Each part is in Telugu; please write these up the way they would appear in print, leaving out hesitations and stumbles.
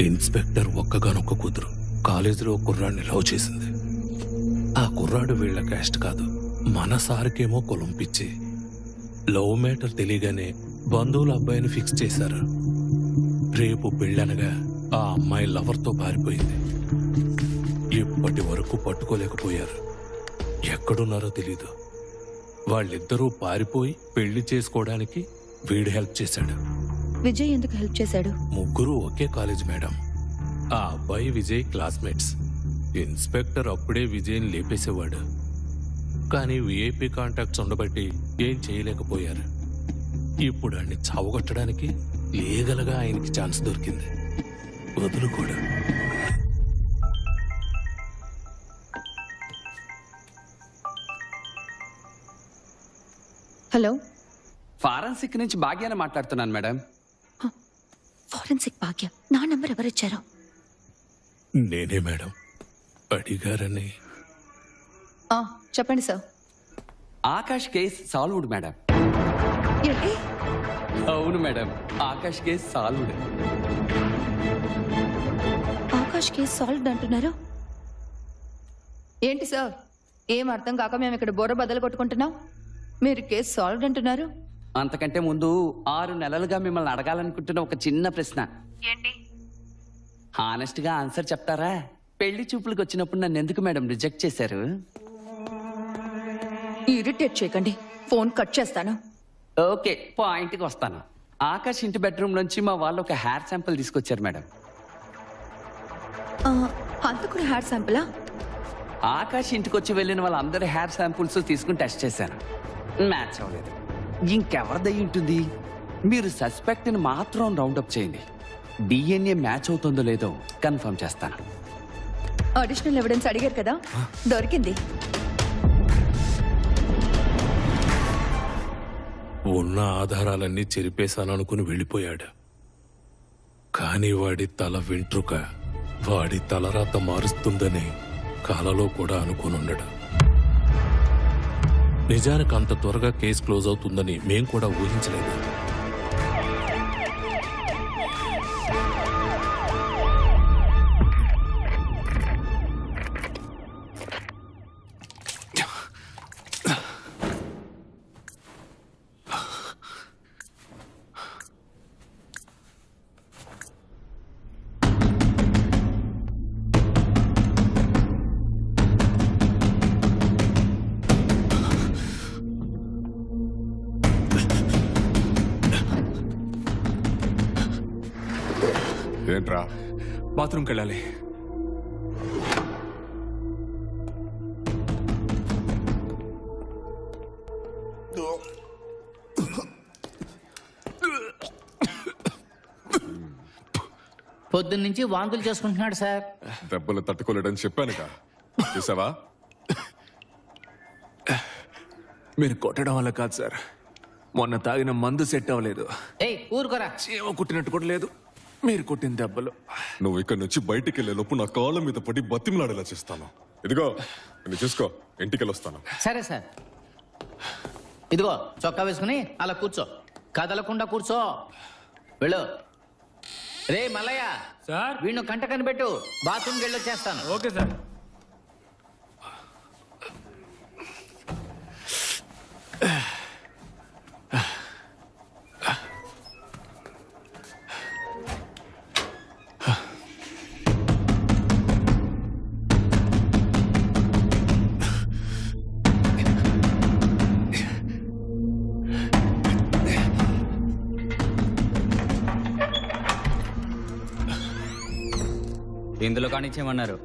ఇన్స్పెక్టర్ ఒక్కగానొక్క కూతురు కాలేజీలో కుర్రాడిని లవ్ చేసింది. ఆ కుర్రాడు వీళ్ళ క్యాస్ట్ కాదు, మన సార్కేమో కులం పిచ్చి. లవ్ మ్యాటర్ తెలియగానే బంధువుల అబ్బాయిని ఫిక్స్ చేశారు. రేపు పెళ్ళనగా ఆ అమ్మాయి లవర్తో పారిపోయింది. ఇప్పటి వరకు పట్టుకోలేకపోయారు. ఎక్కడున్నారో తెలీదు. వాళ్ళిద్దరూ పారిపోయి పెళ్లి చేసుకోవడానికి వీడు హెల్ప్ చేశాడు. విజయ్ ఎందుకు హెల్ప్ చేశాడు? ముగ్గురు ఒకే కాలేజ్ మేడం. ఆ అబ్బాయి విజయ్ క్లాస్మేట్స్. ఇన్స్పెక్టర్ అప్పుడే విజయ్ని లేపేసేవాడు. కానీ విఐపి కాంటాక్ట్స్ ఉండబట్టి ఏం చేయలేకపోయారు. ఇప్పుడు ఆయన్ని చావగొట్టడానికి లీగల్గా ఆయనకి ఛాన్స్ దొరికింది. వదులు కూడా. హలో, ఫారెన్సిక్ నుంచి భాగ్యాన్ని మాట్లాడుతున్నాను మేడం. ఫారెన్సిక్ భాగ్య? నా నంబర్ ఎవరిచ్చారో? నేనే మేడం. అడిగారని. చెప్పండి sir. Akash case solved madam. ఏంటి? అవును madam, Akash case solved. Akash case solved అంటున్నారు? ఏంటి సార్, ఏం అర్థం కాక మేము ఇక్కడ బోర బద్దలు కొట్టుకుంటున్నాం. మీరు కేసు సాల్వ్డ్ అంటున్నారు. అంతకంటే ముందు 6 నెలలుగా మిమ్మల్ని అడగాలనుకుంటున్న ఒక చిన్న ప్రశ్న. ఏంటి? హానెస్ట్ గా ఆన్సర్ చెప్తారా? పెళ్లి చూపులకు వచ్చినప్పుడు నన్ను ఎందుకు మేడం రిజెక్ట్ చేశారు? ఇరిటేట్ చేయకండి, ఫోన్ కట్ చేస్తాను. ఓకే, పాయింట్కి వస్తాను. ఆకాష్ ఇంటి బెడ్రూమ్ నుంచి మా వాళ్ళు ఒక హెయిర్ శాంపిల్ తీసుకొచ్చారు మేడం. అంతకుడు హెయిర్ శాంపులా? ఆకాష్ ఇంటికి వచ్చి వెళ్ళిన వాళ్ళందరూ హెయిర్ శాంపుల్స్ తీసుకుని టెస్ట్ చేశాను. మ్యాచ్ అవ్వలేదు. ఇంకెవరిదై ఉంటుంది? మీరు సస్పెక్ట్ని మాత్రం రౌండప్ చేయండి. డిఎన్ఏ మ్యాచ్ అవుతుందో లేదో కన్ఫర్మ్ చేస్తాను. అడిషనల్ ఎవిడెన్స్ అడిగారు కదా, దొరికింది. ఉన్న ఆధారాలన్నీ చెరిపేశాననుకుని వెళ్ళిపోయాడు. కానీ వాడి తల వెంట్రుక వాడి తలరాత మారుస్తుందని కలలో కూడా అనుకునుండడు. నిజానికి అంత త్వరగా కేసు క్లోజ్ అవుతుందని మేం కూడా ఊహించలేదు. ఏంట్రా? బాత్రూమ్కి వెళ్ళాలి. పొద్దున్నుంచి వాంతులు చేసుకుంటున్నాడు సార్. దెబ్బలు తట్టుకోలేడని చెప్పానుగా, చూసావా? మీరు కొట్టడం వల్ల కాదు సార్, మొన్న తాగిన మందు సెట్ అవ్వలేదు. ఏయ్ ఊరుకోరా. చీమ కుట్టినట్టు కూడా లేదు, మీరు కొట్టిన దెబ్బలు. నువ్వు ఇక్కడ నుంచి బయటికి వెళ్లే లోపు నా కాళ్ళ మీద పడి బతిమలాడేలా చేస్తాను. ఇదిగో నేను చూసుకో, ఇంటికి వెళ్ళొస్తాను. సరే సార్. ఇదిగో చొక్కా వేసుకుని అలా కూర్చో, కదలకుండా కూర్చో. వెళ్ళు. రే మల్లయ్య సార్, వీణ్ణు కంట కనిపెట్టు, బాత్రూమ్కి వెళ్ళొచ్చేస్తాను. Okay sir. ఇందులో కానిచ్చేయమన్నారు.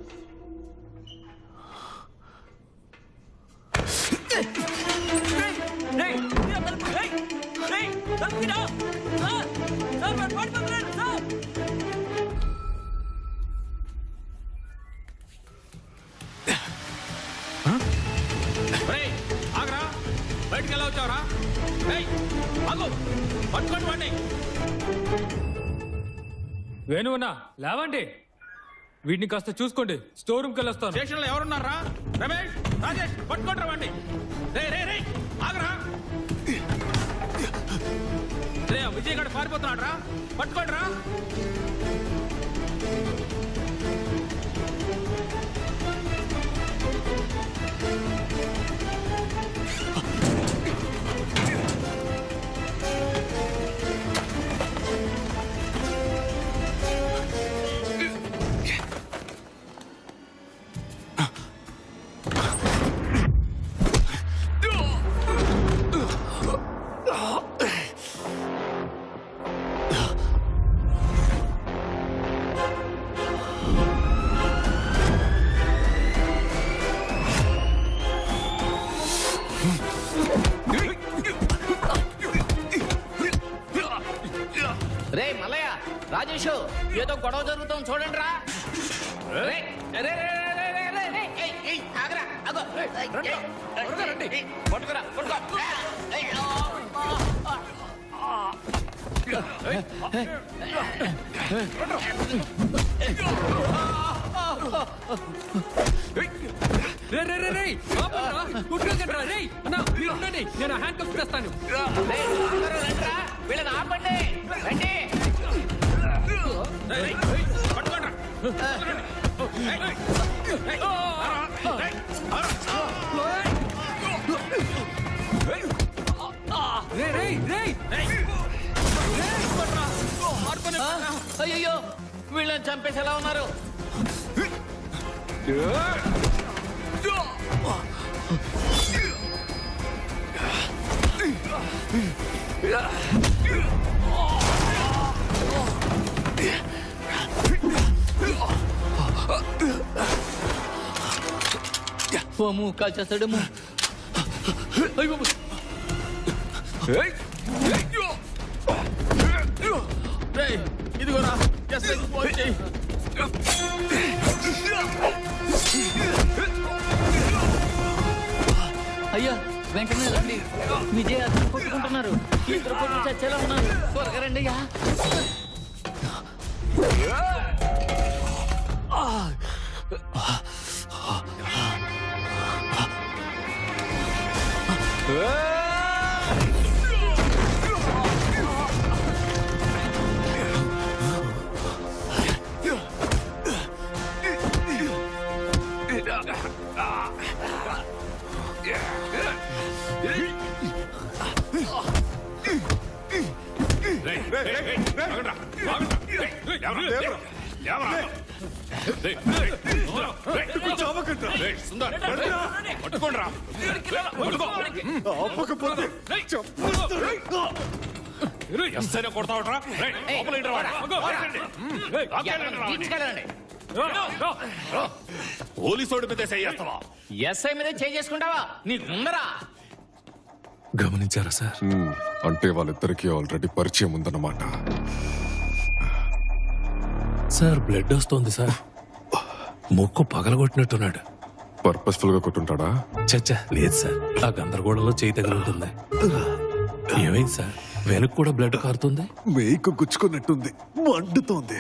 బయటికి ఎలా వచ్చావరా? పట్టుకోండి వాడిని. వేణువన్నా లేవండి, వీటిని కాస్త చూసుకోండి. స్టోర్ రూమ్కి వెళ్ళొస్తాను. స్టేషన్ లో ఎవరున్నారా? రమేష్, రాజేష్, పట్టుకోండి వాడిని. రే రే రే ఆగరా. రే విజయ్ గారు పారిపోతున్నాడు రా, పట్టుకోండి రా. రే మల్లయ్య, రాజేష్, ఏదో గొడవ జరుగుతాం చూడండి రా. పట్టుకురా పట్టుకో. రే రే రే రే ఆపండ్రా, కుట్టుకోకండ్రా, రే అన్నా మీరు ఉండండి, నేను హ్యాండ్ కప్ చేస్తాను. వీళ్ళని ఆపండి, రండి. రే రే రే అయ్యో, వీళ్ళని చంపేసేలా ఉన్నారు. ఓము కాల్చేస్తాడేమో. ఇదిగోరా ఫోన్ చేయి. అయ్యా వెంటనే రండి, విజయ్ అతను కొట్టుకుంటున్నారు. ఇద్దరు కొట్టు చచ్చేలా ఉన్నారు. త్వరగా రండి అయ్యా. పోలీసోడి మీద చేస్తావా? ఎస్ఐ మీద చేసుకుంటావా? నీకు ముందరా. గమనించారా సార్? అంటే వాళ్ళిద్దరికీ ఆల్రెడీ పరిచయం ఉందన్నమాట. సార్ బ్లడ్ వస్తోంది సార్. ముక్కు పగలగొట్టినట్టున్నాడు. పర్పస్ఫుల్ గా కొట్టుంటాడా? చచ్చా లేదు సార్, ఆ గందరగోళంలో చేయి తగులుతుంది. ఏమైంది సార్? వెనక్కి కూడా బ్లడ్ కారుతుంది. మేకు గుచ్చుకున్నట్టుంది, మండుతోంది.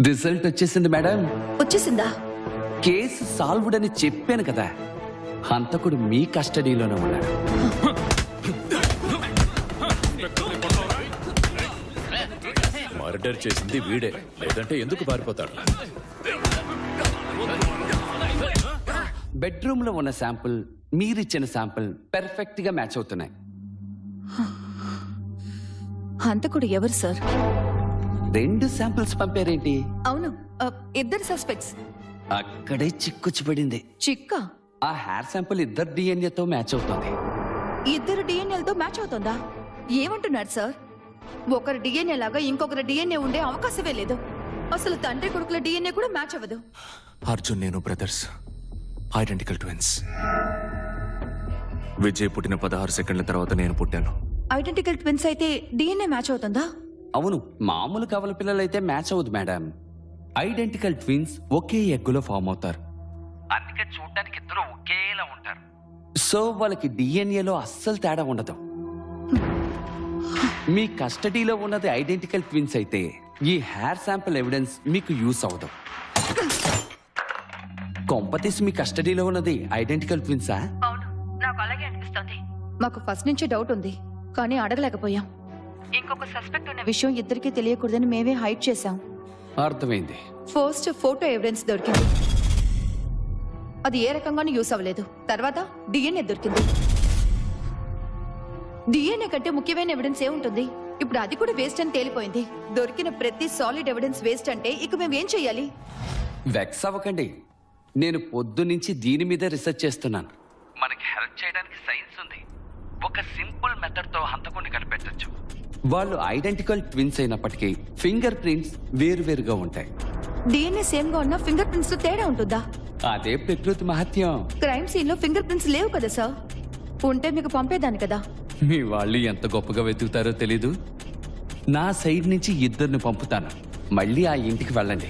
రిజల్ట్ వచ్చేసింది మేడం. వచ్చేసిందా? కేసు సాల్వ్డ్ అని చెప్పాను కదా. హంతకుడు మీ కస్టడీలోనే ఉన్నాడు. మర్డర్ చేసింది వీడే, లేదంటే ఎందుకు పారిపోతాడు? బెడ్రూమ్ లో ఉన్న శాంపుల్, మీరిచ్చిన శాంపుల్ పెర్ఫెక్ట్ గా మ్యాచ్ అవుతున్నాయి. హంతకుడు ఎవరు సార్? 2 శాంపిల్స్ పంపారేంటి? అవును, ఇద్దరు సస్పెక్ట్స్. అక్కడే చిక్కుచ్చి పడింది. చిక్క? ఆ హెయిర్ శాంపుల్ ఇద్దరు డిఎన్ఏతో మ్యాచ్ అవుతుంది. ఇద్దరు డిఎన్ఏలతో మ్యాచ్ అవుతుందా? ఏమంటున్నారు సార్? ఒకరి డిఎన్ఏ లాగా ఇంకొకరి డిఎన్ఏ ఉండే అవకాశమే లేదు. అసలు తండ్రి కొడుకుల డిఎన్ఏ కూడా మ్యాచ్ అవ్వదు. అర్జున్ నేను బ్రదర్స్, ఐడెంటికల్ ట్విన్స్. విజయ్ పుట్టిన 16 సెకండ్ల తర్వాత నేను పుట్టాను. ఐడెంటికల్ ట్విన్స్ అయితే డిఎన్ఏ మ్యాచ్ అవుతుందా? అవును, మామూలు కవల పిల్లలైతే మ్యాచ్ అవ్వదు మేడం. ఐడెంటికల్ ట్విన్స్ ఒకే ఎగ్గులో ఫామ్ అవుతారు. అందుకే చూడడానికి ఇద్దరు ఒకేలా ఉంటారు. సో వాళ్ళకి డిఎన్ఏలో అస్సలు తేడా ఉండదు. మీ కస్టడీలో ఉన్నది ఐడెంటికల్ ట్విన్స్ అయితే ఈ హెయిర్ శాంపుల్ ఎవిడెన్స్ మీకు యూస్ అవ్వదు. కొంపతీసి మీ కస్టడీలో ఉన్నది ఐడెంటికల్ ట్విన్సా? అవును, నాకు అలాగే అనిపిస్తుంది. మాకు ఫస్ట్ నుంచి డౌట్ ఉంది, కానీ అడగలేకపోయాం. ఇంకొక సస్పెక్ట్ ఉన్న విషయం ఇద్దరికీ తెలియకూడదని మేమే హైడ్ చేశాం. అర్థమైంది. ఫస్ట్ ఫోటో ఎవిడెన్స్ దొరికింది, అది ఏ రకంగానూ యూస్ అవ్వలేదు. తర్వాత డిఎన్ఏ దొరికింది. డిఎన్ఏ కంటే ముఖ్యమైన ఎవిడెన్స్ ఏముంటుంది? ఇప్పుడు అది కూడా వేస్ట్ అని తేలిపోయింది. దొరికిన ప్రతి సాలిడ్ ఎవిడెన్స్ వేస్ట్ అంటే ఇక మేము ఏం చెయ్యాలి? వెక్స్ అవ్వకండి, నేను పొద్దు నుంచి దీని మీద రీసెర్చ్ చేస్తున్నాను. మనకి హెల్ప్ చేయడానికి సైన్స్ ఉంది. ఒక సింపుల్ మెథడ్ తో హంతకుడిని కనిపెట్టొచ్చు. వాళ్ళు ఐడెంటికల్ ట్విన్స్ అయినప్పటికీ ఫింగర్ ప్రింట్స్ వేరువేరుగా ఉంటాయి. డిఎన్ఏ సేమ్ గా ఉన్న ఫింగర్ ప్రింట్స్ లో తేడా ఉంటుందా? అదే ప్రకృతి మహత్యం. క్రైమ్ సీన్ లో ఫింగర్ ప్రింట్స్ లేవు కదా సార్. ఉంటే మీకు పంపేదాన్ని కదా. మీ వాళ్ళు ఎంత గొప్పగా వెతుకుతారో తెలీదు. నా సైడ్ నుంచి ఇద్దరిని పంపుతాను. మళ్ళీ ఆ ఇంటికి వెళ్ళండి.